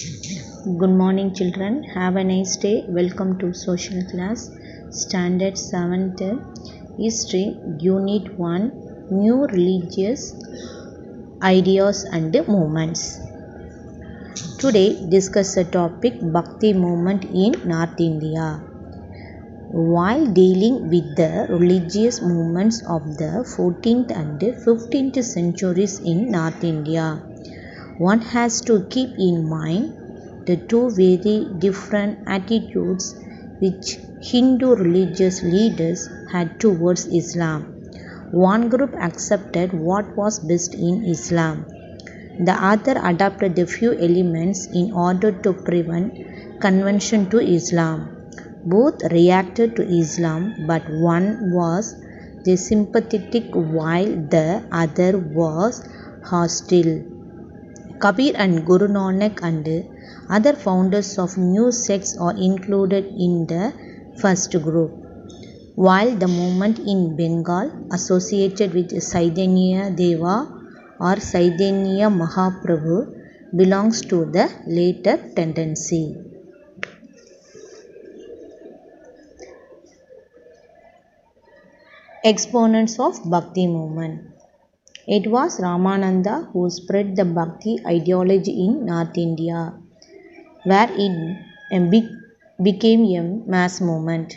Good morning, children. Have a nice day. Welcome to social class. Standard 7th History Unit 1 New Religious Ideas and Movements. Today discuss the topic Bhakti movement in North India. While dealing with the religious movements of the 14th and 15th centuries in North India, one has to keep in mind the two very different attitudes which Hindu religious leaders had towards Islam. One group accepted what was best in Islam. The other adopted a few elements in order to prevent conversion to Islam. Both reacted to Islam, but one was sympathetic while the other was hostile. Kabir and Guru Nanak and other founders of new sects are included in the first group, while the movement in Bengal associated with Saidanya Deva or Saidanya Mahaprabhu belongs to the later tendency. Exponents of Bhakti movement. It was Ramananda who spread the Bhakti ideology in North India, where it became a mass movement.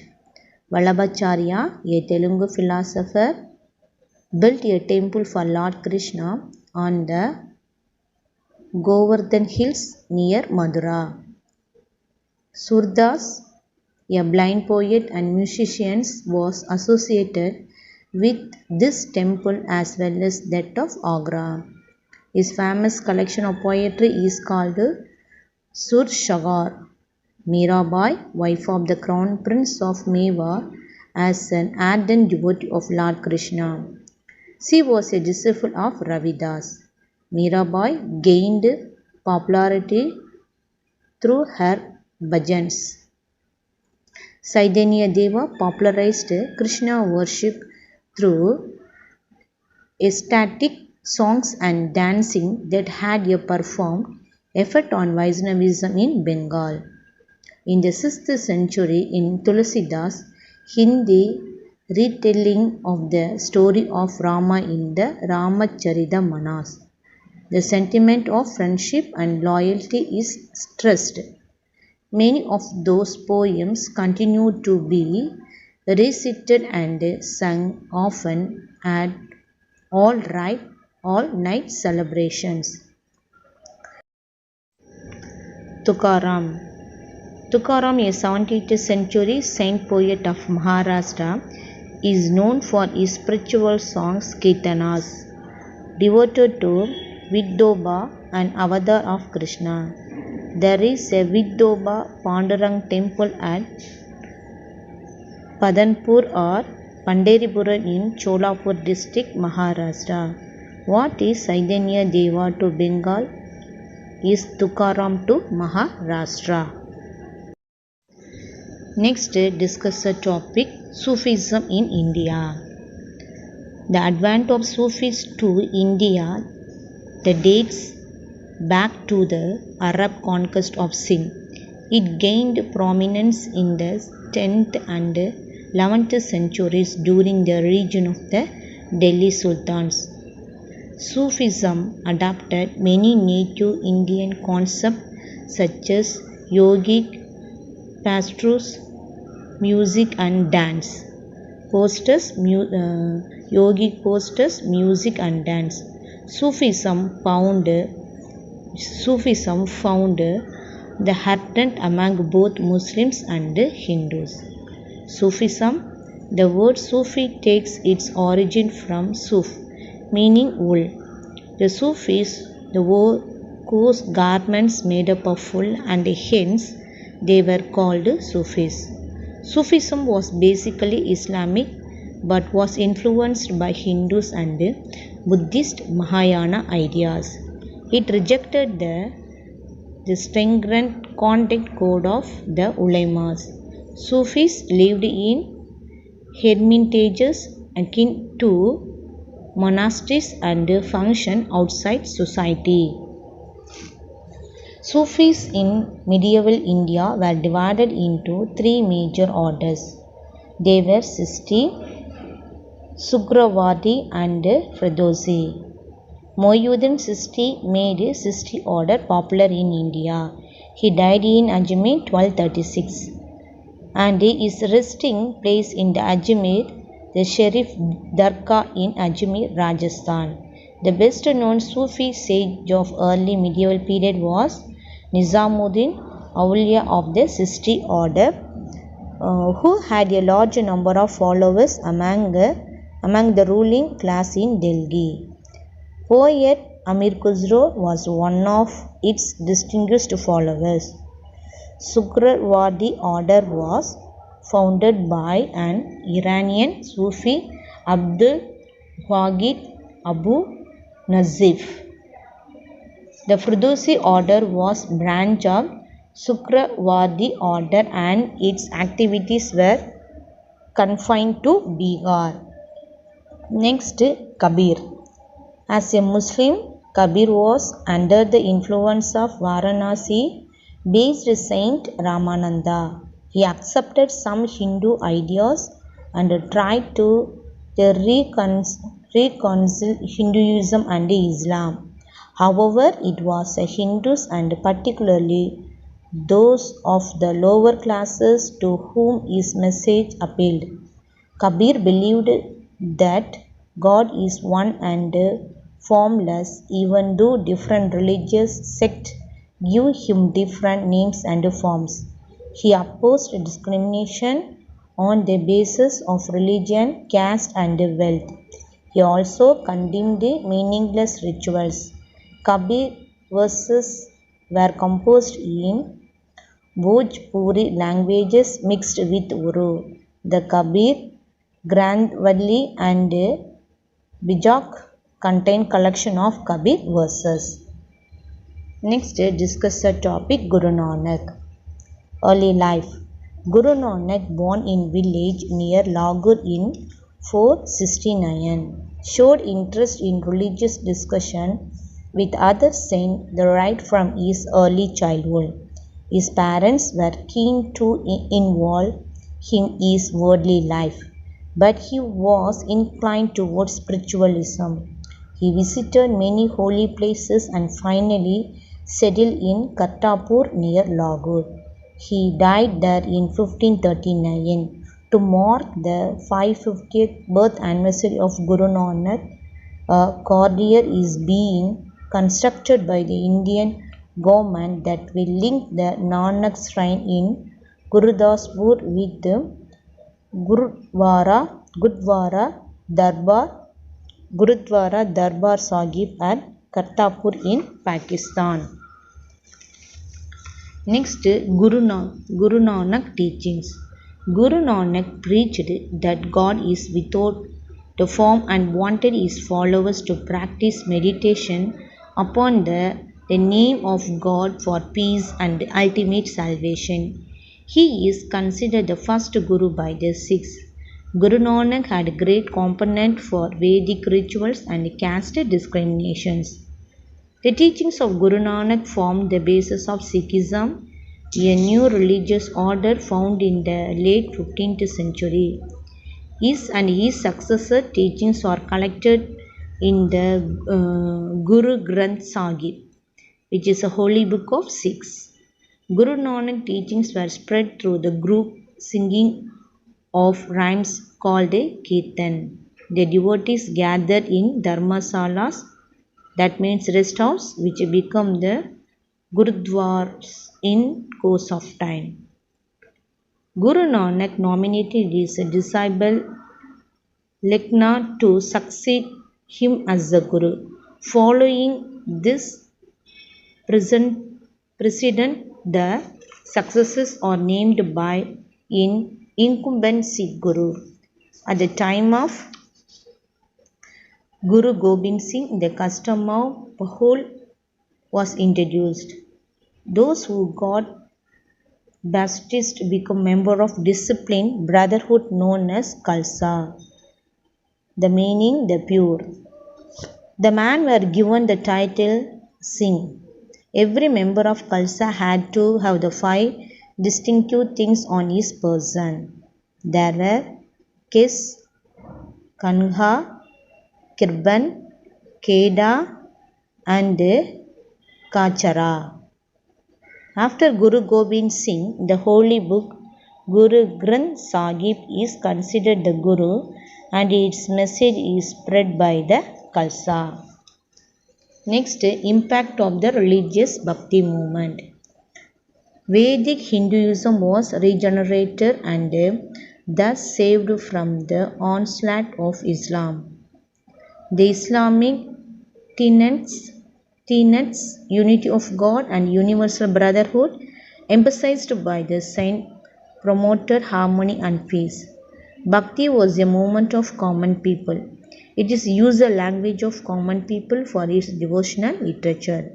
Vallabhacharya, a Telugu philosopher, built a temple for Lord Krishna on the Govardhan Hills near Madura. Surdas, a blind poet and musician, was associated with this temple as well as that of Agra. His famous collection of poetry is called Sursagar. Mirabai, wife of the crown prince of Mewar, as an ardent devotee of Lord Krishna. She was a disciple of Ravidas. Mirabai gained popularity through her bhajans. Saidanya Deva popularized Krishna worship through ecstatic songs and dancing that had a profound effect on Vaishnavism in Bengal. In the 6th century, in Tulsidas, Hindi retelling of the story of Rama in the Ramacharita-manas, the sentiment of friendship and loyalty is stressed. Many of those poems continue to be recited and sung often at all-night celebrations. Tukaram, a 17th century saint poet of Maharashtra, is known for his spiritual songs Kirtanas, devoted to Vidobha, an avatar of Krishna. There is a Vidobha Pandurang temple at Padanpur or Panderipuram in Cholapur district, Maharashtra. What is Saidanya Deva to Bengal is Tukaram to Maharashtra. Next, discuss the topic Sufism in India. The advent of Sufis to India dates back to the Arab conquest of Sindh. It gained prominence in the 10th and 11th centuries during the reign of the Delhi Sultans. Sufism adopted many native Indian concepts such as yogic pastures, music and dance. Yogic postures, music and dance. Sufism found the ardent among both Muslims and Hindus. Sufism. The word Sufi takes its origin from Suf, meaning wool. The Sufis wore coarse garments made up of wool and hence they were called Sufis. Sufism was basically Islamic but was influenced by Hindus and Buddhist Mahayana ideas. It rejected the stringent conduct code of the ulamas. Sufis lived in hermitages akin to monasteries and functioned outside society. Sufis in medieval India were divided into three major orders. They were Sisti, Sugrawadi and Firdosi. Mohyuddin Sisti made Sisti order popular in India. He died in Ajmer 1236 and his resting place in the Ajmer, the Sharif Dargah in Ajmer, Rajasthan. The best known Sufi sage of early medieval period was Nizamuddin Auliya of the Sisti order, who had a large number of followers among the ruling class in Delhi. Poet Amir Khusro was one of its distinguished followers. Sugrawadi order was founded by an Iranian Sufi, Abdul Wahid Abu Nazif. The Firdosi order was branch of Sugrawadi order and its activities were confined to Bihar. Next, Kabir. As a Muslim, Kabir was under the influence of Varanasi-based Saint Ramananda. He accepted some Hindu ideas and tried to reconcile Hinduism and Islam. However, it was Hindus and particularly those of the lower classes to whom his message appealed. Kabir believed that God is one and formless, even though different religious sects give him different names and forms. He opposed discrimination on the basis of religion, caste, and wealth. He also condemned meaningless rituals. Kabir verses were composed in Bhojpuri languages mixed with Urdu. The Kabir, Granthvali and Bijak contain collection of Kabir verses. Next, discuss the topic Guru Nanak. Early life. Guru Nanak, born in village near Lahore in 469, showed interest in religious discussion with other saints right from his early childhood. His parents were keen to involve him in his worldly life, but he was inclined towards spiritualism. He visited many holy places and finally settled in Kartarpur near Lahore. He died there in 1539. To mark the 550th birth anniversary of Guru Nanak, a corridor is being constructed by the Indian government that will link the Nanak shrine in Gurudaspur with the Gurudwara Darbar Sahib at Kartarpur in Pakistan. Next, Guru Nanak teachings. Guru Nanak preached that God is without the form and wanted his followers to practice meditation upon the name of God for peace and ultimate salvation. He is considered the first Guru by the Sikhs. Guru Nanak had a great component for Vedic rituals and caste discriminations. The teachings of Guru Nanak formed the basis of Sikhism, a new religious order found in the late 15th century. His and his successor teachings are collected in the Guru Granth Sahib, which is a holy book of Sikhs. Guru Nanak teachings were spread through the group singing of rhymes called a Kirtan. The devotees gathered in dharmasalas, that means rest house, which become the Gurudwaras in course of time. Guru Nanak nominated his disciple Lekhna to succeed him as the Guru. Following this precedent, the successors are named by in incumbent Sikh Guru. At the time of Guru Gobind Singh, the custom of Pahul was introduced. Those who got baptized become member of disciplined brotherhood known as Khalsa. The meaning, the pure. The men were given the title Singh. Every member of Khalsa had to have the five distinctive things on his person. There were Kiss, Kanha, Kirban, Keda and Kachara. After Guru Gobind Singh, the holy book Guru Granth Sahib is considered the Guru and its message is spread by the Khalsa. Next, impact of the religious Bhakti movement. Vedic Hinduism was regenerated and thus saved from the onslaught of Islam. The Islamic tenets, unity of God and universal brotherhood, emphasized by the saint, promoted harmony and peace. Bhakti was a movement of common people. It is used the language of common people for its devotional literature.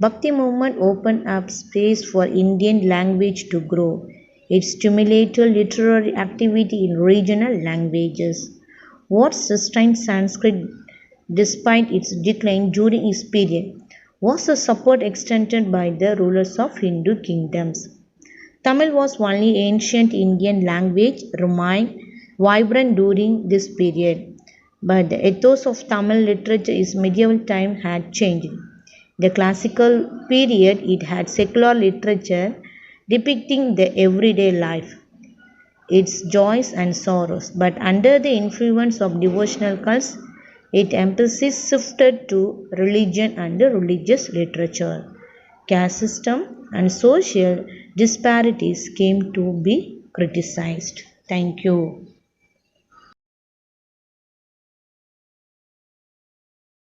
Bhakti movement opened up space for Indian language to grow. It stimulated literary activity in regional languages. What sustained Sanskrit despite its decline during its period was the support extended by the rulers of Hindu kingdoms. Tamil was only ancient Indian language remained vibrant during this period, but the ethos of Tamil literature in medieval time had changed. The classical period it had secular literature depicting the everyday life, its joys and sorrows, but under the influence of devotional cults, its emphasis shifted to religion and religious literature. Caste system and social disparities came to be criticized. Thank you.